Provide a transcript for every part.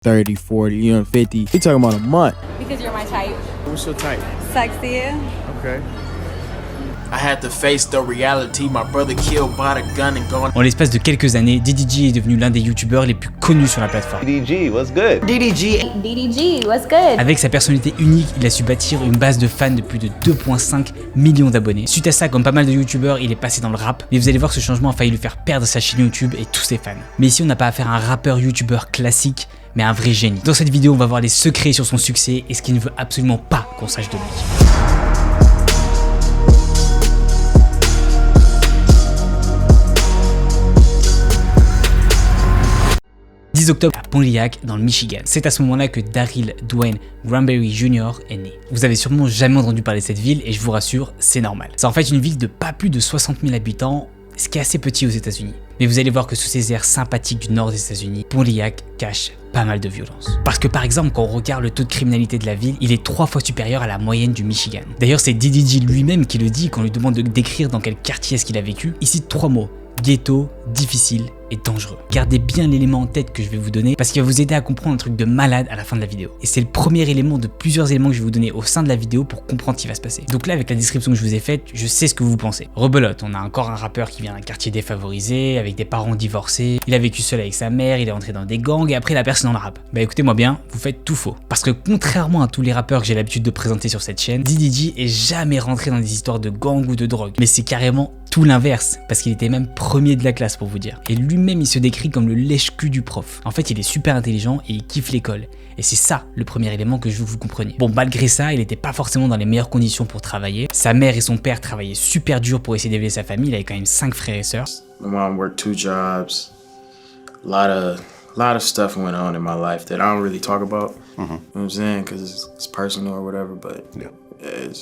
30, 40, you know, 50. We talking about a month. Because you're my type. What's your type? Sexy. Okay. I had to face the reality. My brother killed, bought a gun and gone. En l'espace de quelques années, DDG est devenu l'un des youtubeurs les plus connus sur la plateforme. DDG, what's good? DDG, what's good? Avec sa personnalité unique, il a su bâtir une base de fans de plus de 2,5 millions d'abonnés. Suite à ça, comme pas mal de youtubeurs, il est passé dans le rap, mais vous allez voir que ce changement a failli lui faire perdre sa chaîne YouTube et tous ses fans. Mais ici, on n'a pas affaire à un rappeur youtubeur classique, mais un vrai génie. Dans cette vidéo, on va voir les secrets sur son succès et ce qu'il ne veut absolument pas qu'on sache de lui. 10 octobre à Pontiac dans le Michigan. C'est à ce moment-là que Daryl Dwayne Granberry Jr. est né. Vous avez sûrement jamais entendu parler de cette ville et je vous rassure, c'est normal. C'est en fait une ville de pas plus de 60 000 habitants, ce qui est assez petit aux États-Unis. Mais vous allez voir que sous ces airs sympathiques du nord des États-Unis, Pontiac cache pas mal de violence. Parce que par exemple, quand on regarde le taux de criminalité de la ville, il est 3 fois supérieur à la moyenne du Michigan. D'ailleurs, c'est DDG lui-même qui le dit quand on lui demande de décrire dans quel quartier est-ce qu'il a vécu. Il cite 3 mots: ghetto, difficile et dangereux. Gardez bien l'élément en tête que je vais vous donner parce qu'il va vous aider à comprendre un truc de malade à la fin de la vidéo. Et c'est le premier élément de plusieurs éléments que je vais vous donner au sein de la vidéo pour comprendre ce qui va se passer. Donc là, avec la description que je vous ai faite, je sais ce que vous pensez. Rebelote, on a encore un rappeur qui vient d'un quartier défavorisé, avec des parents divorcés, il a vécu seul avec sa mère, il est entré dans des gangs et après il a percé dans le rap. Bah écoutez-moi bien, vous faites tout faux. Parce que contrairement à tous les rappeurs que j'ai l'habitude de présenter sur cette chaîne, DDG est jamais rentré dans des histoires de gangs ou de drogue. Mais c'est carrément tout l'inverse, parce qu'il était même premier de la classe pour vous dire. Et lui-même il se décrit comme le lèche-cul du prof. En fait il est super intelligent et il kiffe l'école. Et c'est ça le premier élément que je veux que vous compreniez. Bon, malgré ça, il n'était pas forcément dans les meilleures conditions pour travailler. Sa mère et son père travaillaient super dur pour essayer d'élever sa famille, il avait quand même 5 frères et sœurs. My mom worked 2 jobs. A lot of stuff went on in my life that I don't really talk about. You know what I'm saying? Because it's personal or whatever, but yeah, it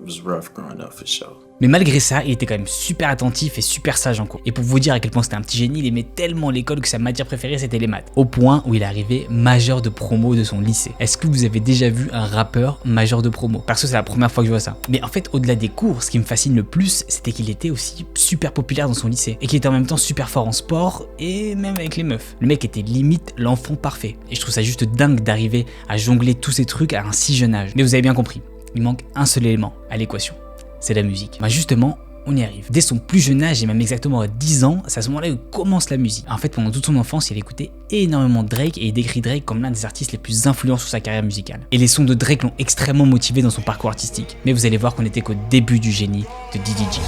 was rough growing up for sure. Mais malgré ça, il était quand même super attentif et super sage en cours. Et pour vous dire à quel point c'était un petit génie, il aimait tellement l'école que sa matière préférée c'était les maths. Au point où il est arrivé majeur de promo de son lycée. Est-ce que vous avez déjà vu un rappeur majeur de promo? Parce que c'est la première fois que je vois ça. Mais en fait, au-delà des cours, ce qui me fascine le plus, c'était qu'il était aussi super populaire dans son lycée. Et qu'il était en même temps super fort en sport et même avec les meufs. Le mec était limite l'enfant parfait. Et je trouve ça juste dingue d'arriver à jongler tous ces trucs à un si jeune âge. Mais vous avez bien compris, il manque un seul élément à l'équation. C'est la musique. Bah justement, on y arrive. Dès son plus jeune âge, et même exactement à 10 ans, c'est à ce moment-là où commence la musique. En fait, pendant toute son enfance, il écoutait énormément de Drake et il décrit Drake comme l'un des artistes les plus influents sur sa carrière musicale. Et les sons de Drake l'ont extrêmement motivé dans son parcours artistique. Mais vous allez voir qu'on n'était qu'au début du génie de DDG.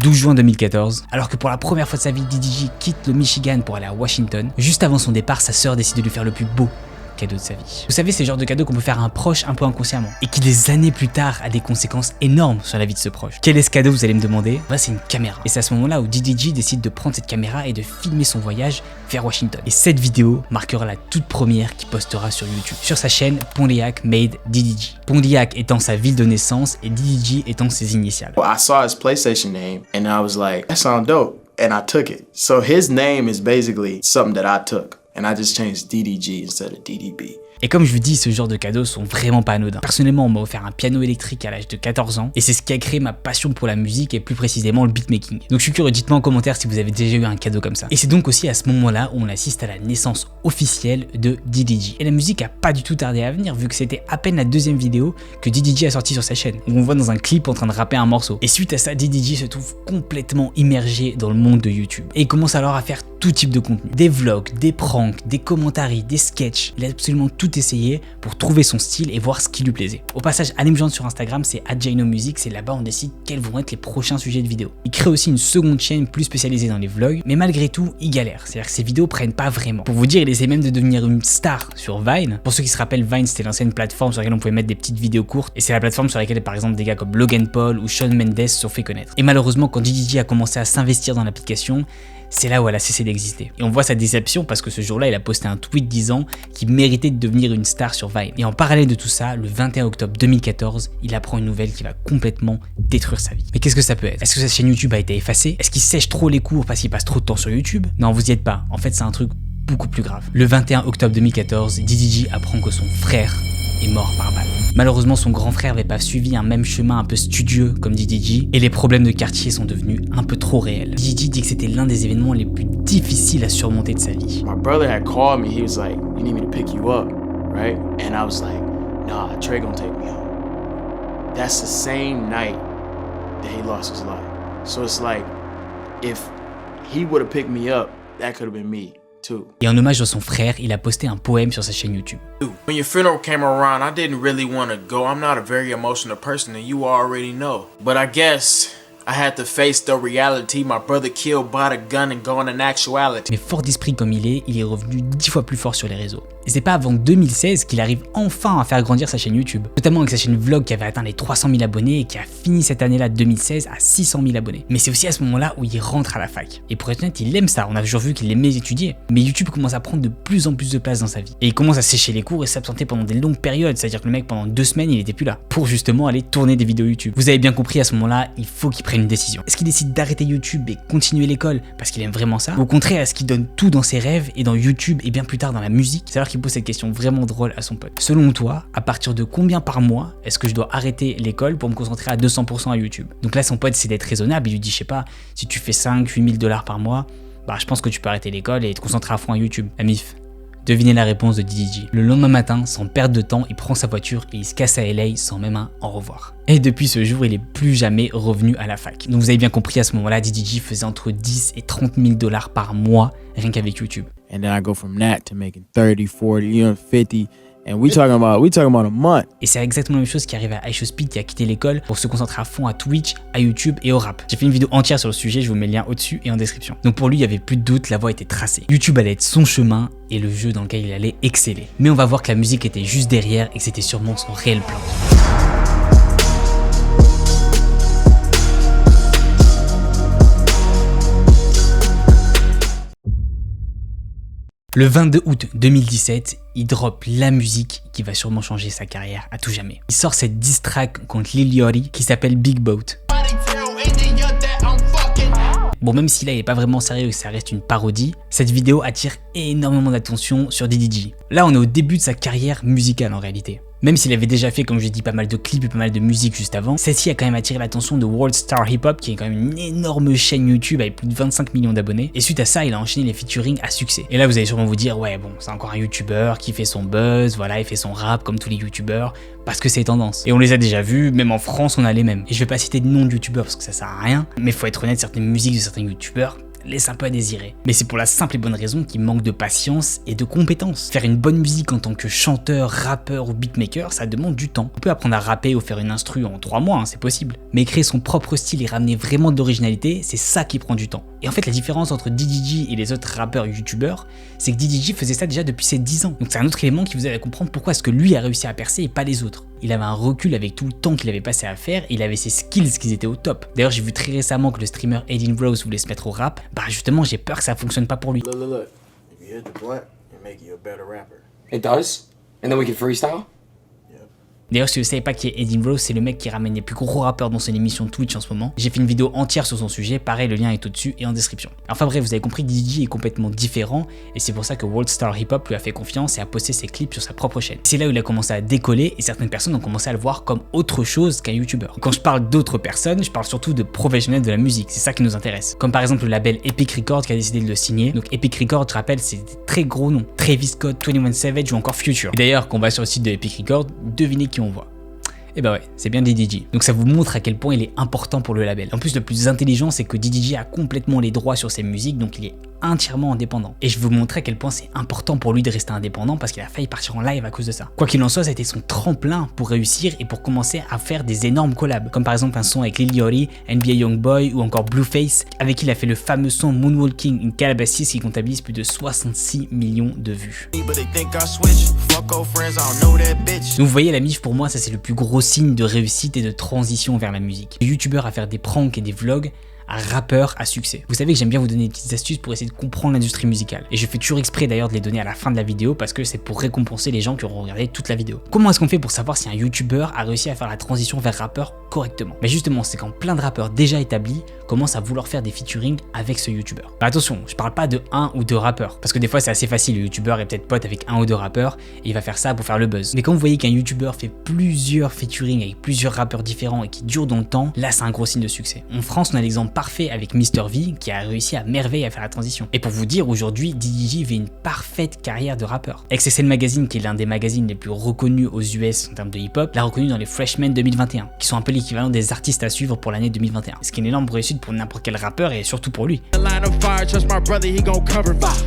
12 juin 2014, alors que pour la première fois de sa vie, DDG quitte le Michigan pour aller à Washington. Juste avant son départ, sa sœur décide de lui faire le plus beau cadeau de sa vie. Vous savez, c'est le genre de cadeau qu'on peut faire à un proche un peu inconsciemment et qui des années plus tard a des conséquences énormes sur la vie de ce proche. Quel est ce cadeau, vous allez me demander? Bah, c'est une caméra. Et c'est à ce moment-là où DDG décide de prendre cette caméra et de filmer son voyage vers Washington. Et cette vidéo marquera la toute première qu'il postera sur YouTube, sur sa chaîne Pontiac Made DDG. Pontiac étant sa ville de naissance et DDG étant ses initiales. I saw his PlayStation name and I was like, that sounds dope. And I took it. So his name is basically something that I took. And I just changed DDG instead of DDB. Et comme je vous dis, ce genre de cadeaux sont vraiment pas anodins. Personnellement, on m'a offert un piano électrique à l'âge de 14 ans et c'est ce qui a créé ma passion pour la musique et plus précisément le beatmaking. Donc je suis curieux, dites-moi en commentaire si vous avez déjà eu un cadeau comme ça. Et c'est donc aussi à ce moment-là où on assiste à la naissance officielle de DDG. Et la musique a pas du tout tardé à venir vu que c'était à peine la deuxième vidéo que DDG a sorti sur sa chaîne, où on voit dans un clip en train de rapper un morceau. Et suite à ça, DDG se trouve complètement immergé dans le monde de YouTube. Et il commence alors à faire tout type de contenu. Des vlogs, des pranks, des commentaires, des sketchs. Il a absolument tout essayé pour trouver son style et voir ce qui lui plaisait. Au passage, allez me joindre sur Instagram, c'est @JainoMusic, c'est là-bas on décide quels vont être les prochains sujets de vidéos. Il crée aussi une seconde chaîne plus spécialisée dans les vlogs, mais malgré tout, il galère. C'est-à-dire que ses vidéos prennent pas vraiment. Pour vous dire, il essaie même de devenir une star sur Vine. Pour ceux qui se rappellent, Vine c'était l'ancienne plateforme sur laquelle on pouvait mettre des petites vidéos courtes et c'est la plateforme sur laquelle par exemple des gars comme Logan Paul ou Shawn Mendes se sont fait connaître. Et malheureusement, quand DDG a commencé à s'investir dans l'application, c'est là où elle a cessé d'exister. Et on voit sa déception parce que ce jour-là, il a posté un tweet disant qu'il méritait de devenir une star sur Vine. Et en parallèle de tout ça, le 21 octobre 2014, il apprend une nouvelle qui va complètement détruire sa vie. Mais qu'est-ce que ça peut être? Est-ce que sa chaîne YouTube a été effacée? Est-ce qu'il sèche trop les cours parce qu'il passe trop de temps sur YouTube? Non, vous y êtes pas. En fait, c'est un truc beaucoup plus grave. Le 21 octobre 2014, DDG apprend que son frère est mort par balle. Malheureusement, son grand frère n'avait pas suivi un même chemin un peu studieux comme DDG et les problèmes de quartier sont devenus un peu trop réels. DDG dit que c'était l'un des événements les plus difficiles à surmonter de sa vie. My brother had called me. He was like, "You need me to pick you up, right?" And I was like, "Nah, Trey gonna take me home." That's the same night that he lost his life. So it's like, if he would have picked me up, that could have been me too. Et en hommage à son frère, il a posté un poème sur sa chaîne YouTube. When your funeral came around, I didn't really want to go. I'm not a very emotional person, and you already know. But I guess I had to face the reality. My brother killed by the gun and gone in actuality. Mais fort d'esprit comme il est revenu 10 fois plus fort sur les réseaux. Et c'est pas avant 2016 qu'il arrive enfin à faire grandir sa chaîne YouTube, notamment avec sa chaîne vlog qui avait atteint les 300 000 abonnés et qui a fini cette année-là 2016 à 600 000 abonnés. Mais c'est aussi à ce moment-là où il rentre à la fac. Et pour être honnête, il aime ça, on a toujours vu qu'il aimait étudier. Mais YouTube commence à prendre de plus en plus de place dans sa vie. Et il commence à sécher les cours et s'absenter pendant des longues périodes, c'est-à-dire que le mec pendant 2 semaines il était plus là, pour justement aller tourner des vidéos YouTube. Vous avez bien compris, à ce moment-là, il faut qu'il prenne une décision. Est-ce qu'il décide d'arrêter YouTube et continuer l'école parce qu'il aime vraiment ça? Ou au contraire, est-ce qu'il donne tout dans ses rêves et dans YouTube et bien plus tard dans la musique? C'est alors qu'il pose cette question vraiment drôle à son pote. Selon toi, à partir de combien par mois est-ce que je dois arrêter l'école pour me concentrer à 200% à YouTube? Donc là, son pote essaie d'être raisonnable, il lui dit, je sais pas, si tu fais 5-8 000 $ par mois, bah je pense que tu peux arrêter l'école et te concentrer à fond à YouTube. La mif. Devinez la réponse de DDG. Le lendemain matin, sans perdre de temps, il prend sa voiture et il se casse à LA sans même un au revoir. Et depuis ce jour, il est plus jamais revenu à la fac. Donc vous avez bien compris, à ce moment-là, DDG faisait entre 10 et 30 000 $ par mois, rien qu'avec YouTube. And then I go from that to making 30, 40, 50. And we talking about a month. Et c'est exactement la même chose qui arrive à iShowSpeed qui a quitté l'école pour se concentrer à fond à Twitch, à YouTube et au rap. J'ai fait une vidéo entière sur le sujet, je vous mets le lien au-dessus et en description. Donc pour lui, il y avait plus de doute, la voie était tracée. YouTube allait être son chemin et le jeu dans lequel il allait exceller. Mais on va voir que la musique était juste derrière et que c'était sûrement son réel plan. Le 22 août 2017, il drop la musique qui va sûrement changer sa carrière à tout jamais. Il sort cette diss track contre Lil Yachty qui s'appelle Big Boat. Bon, même si là il est pas vraiment sérieux et que ça reste une parodie, cette vidéo attire énormément d'attention sur DDG. Là on est au début de sa carrière musicale en réalité. Même s'il avait déjà fait, comme je l'ai dit, pas mal de clips et pas mal de musique juste avant, celle-ci a quand même attiré l'attention de World Star Hip Hop, qui est quand même une énorme chaîne YouTube avec plus de 25 millions d'abonnés. Et suite à ça, il a enchaîné les featuring à succès. Et là, vous allez sûrement vous dire, ouais, bon, c'est encore un YouTuber qui fait son buzz, voilà, il fait son rap comme tous les YouTubers, parce que c'est tendance. Et on les a déjà vus, même en France, on a les mêmes. Et je vais pas citer de nom de YouTubers parce que ça sert à rien, mais faut être honnête, certaines musiques de certains YouTubers laisse un peu à désirer. Mais c'est pour la simple et bonne raison qu'il manque de patience et de compétences. Faire une bonne musique en tant que chanteur, rappeur ou beatmaker, ça demande du temps. On peut apprendre à rapper ou faire une instru en 3 mois, hein, c'est possible. Mais créer son propre style et ramener vraiment de l'originalité, c'est ça qui prend du temps. Et en fait, la différence entre DDG et les autres rappeurs youtubeurs, c'est que DDG faisait ça déjà depuis ses 10 ans. Donc c'est un autre élément qui vous aide à comprendre pourquoi est-ce que lui a réussi à percer et pas les autres. Il avait un recul avec tout le temps qu'il avait passé à faire et il avait ses skills qui étaient au top. D'ailleurs, j'ai vu très récemment que le streamer Aiden Rose voulait se mettre au rap. Bah justement, j'ai peur que ça fonctionne pas pour lui. Look. If you hit the blunt, it make you a better rapper. It does? And then we can freestyle? D'ailleurs, si vous savez pas qui est Aiden Rose, c'est le mec qui ramène les plus gros rappeurs dans son émission Twitch en ce moment. J'ai fait une vidéo entière sur son sujet, pareil, le lien est au-dessus et en description. Enfin bref, vous avez compris que DDG est complètement différent et c'est pour ça que World Star Hip Hop lui a fait confiance et a posté ses clips sur sa propre chaîne. C'est là où il a commencé à décoller et certaines personnes ont commencé à le voir comme autre chose qu'un YouTuber. Quand je parle d'autres personnes, je parle surtout de professionnels de la musique, c'est ça qui nous intéresse. Comme par exemple le label Epic Records qui a décidé de le signer. Donc Epic Records, je rappelle, c'est des très gros noms. Travis Scott, 21 Savage ou encore Future. Et d'ailleurs, quand on va sur le site de Epic Records, devinez qui on voit. Et bah ouais, c'est bien DDG. Donc ça vous montre à quel point il est important pour le label. En plus, le plus intelligent, c'est que DDG a complètement les droits sur ses musiques, donc il est entièrement indépendant. Et je vais vous montrer à quel point c'est important pour lui de rester indépendant parce qu'il a failli partir en live à cause de ça. Quoi qu'il en soit, ça a été son tremplin pour réussir et pour commencer à faire des énormes collabs. Comme par exemple un son avec Lil Yachty, NBA Youngboy ou encore Blueface, avec qui il a fait le fameux son Moonwalking in Calabasas qui comptabilise plus de 66 millions de vues. Donc vous voyez, la mif pour moi, ça c'est le plus gros signe de réussite et de transition vers la musique. Le youtubeur à faire des pranks et des vlogs à rappeur à succès. Vous savez que j'aime bien vous donner des petites astuces pour essayer de comprendre l'industrie musicale. Et je fais toujours exprès d'ailleurs de les donner à la fin de la vidéo parce que c'est pour récompenser les gens qui auront regardé toute la vidéo. Comment est-ce qu'on fait pour savoir si un YouTuber a réussi à faire la transition vers rappeur correctement? Mais justement, c'est quand plein de rappeurs déjà établis commencent à vouloir faire des featuring avec ce YouTuber. Bah attention, je parle pas de un ou deux rappeurs, parce que des fois c'est assez facile, le YouTuber est peut-être pote avec un ou deux rappeurs et il va faire ça pour faire le buzz. Mais quand vous voyez qu'un YouTuber fait plusieurs featuring avec plusieurs rappeurs différents et qui durent dans le temps, là c'est un gros signe de succès. En France, on a l'exemple parfait avec Mr V qui a réussi à merveille à faire la transition. Et pour vous dire, aujourd'hui, DDG vit une parfaite carrière de rappeur. XXL Magazine, qui est l'un des magazines les plus reconnus aux US en termes de hip-hop, l'a reconnu dans les Freshmen 2021, qui sont un peu l'équivalent des artistes à suivre pour l'année 2021. Ce qui est une énorme réussite pour n'importe quel rappeur et surtout pour lui.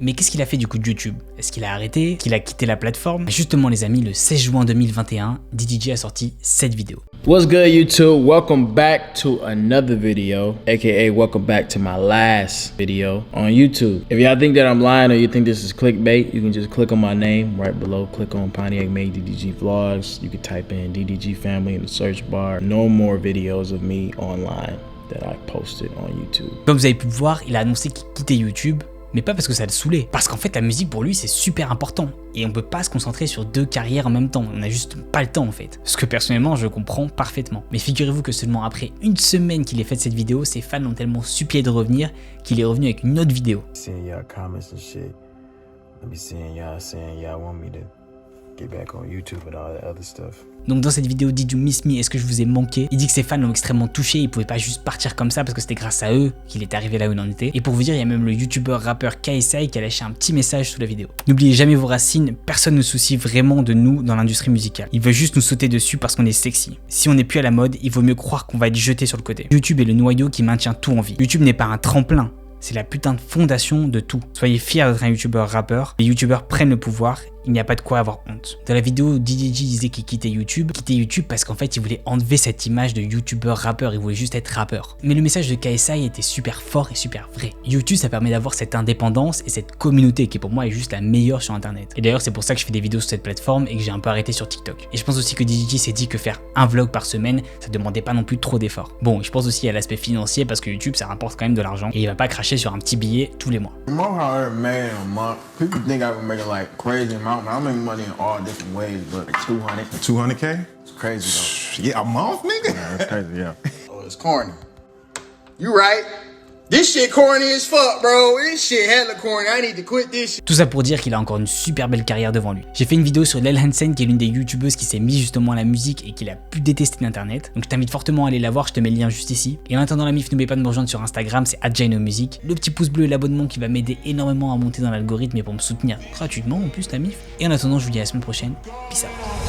Mais qu'est-ce qu'il a fait du coup de YouTube? Est-ce qu'il a arrêté? Est-ce qu'il a quitté la plateforme? Justement les amis, le 16 juin 2021, DDG a sorti cette vidéo. What's good YouTube? Welcome back to another video, aka welcome back to my last video on YouTube. If y'all think that I'm lying or you think this is clickbait, you can just click on my name right below, click on Pontiac Made DDG Vlogs. You can type in DDG Family in the search bar. No more videos of me online that I posted on YouTube. Comme vous avez pu le voir, il a annoncé qu'il quittait YouTube, mais pas parce que ça le saoulait, parce qu'en fait la musique pour lui c'est super important et on peut pas se concentrer sur deux carrières en même temps, on a juste pas le temps en fait. Ce que personnellement je comprends parfaitement. Mais figurez-vous que seulement après une semaine qu'il ait fait cette vidéo, ses fans l'ont tellement supplié de revenir qu'il est revenu avec une autre vidéo. Donc dans cette vidéo Did You Miss Me, est-ce que je vous ai manqué? Il dit que ses fans l'ont extrêmement touché, il pouvait pas juste partir comme ça parce que c'était grâce à eux qu'il est arrivé là où il en était. Et pour vous dire, il y a même le youtubeur rappeur KSI qui a lâché un petit message sous la vidéo. N'oubliez jamais vos racines, personne ne se soucie vraiment de nous dans l'industrie musicale. Il veut juste nous sauter dessus parce qu'on est sexy. Si on n'est plus à la mode, il vaut mieux croire qu'on va être jeté sur le côté. YouTube est le noyau qui maintient tout en vie. YouTube n'est pas un tremplin, c'est la putain de fondation de tout. Soyez fiers d'être un youtubeur rappeur, les youtubeurs prennent le pouvoir, il n'y a pas de quoi avoir honte. Dans la vidéo, DDG disait qu'il quittait YouTube parce qu'en fait il voulait enlever cette image de youtubeur rappeur, il voulait juste être rappeur. Mais le message de KSI était super fort et super vrai. YouTube ça permet d'avoir cette indépendance et cette communauté qui pour moi est juste la meilleure sur internet. Et d'ailleurs c'est pour ça que je fais des vidéos sur cette plateforme et que j'ai un peu arrêté sur TikTok. Et je pense aussi que DDG s'est dit que faire un vlog par semaine, ça demandait pas non plus trop d'efforts. Bon, je pense aussi à l'aspect financier parce que YouTube ça rapporte quand même de l'argent et il va pas cracher sur un petit billet tous les mois. I make money in all different ways, but 200K? It's crazy though. Yeah, a month, nigga? Yeah, it's crazy, yeah. Oh, it's corny. You right. This shit corny as fuck, bro. This shit hella corny. I need to quit this shit. Tout ça pour dire qu'il a encore une super belle carrière devant lui. J'ai fait une vidéo sur Lel Hansen qui est l'une des youtubeuses qui s'est mise justement à la musique et qui l'a pu détester d'internet. Donc je t'invite fortement à aller la voir, je te mets le lien juste ici. Et en attendant la mif, n'oubliez pas de me rejoindre sur Instagram, c'est @JainoMusic. Le petit pouce bleu et l'abonnement qui va m'aider énormément à monter dans l'algorithme et pour me soutenir gratuitement en plus la mif. Et en attendant, je vous dis à la semaine prochaine. Peace out.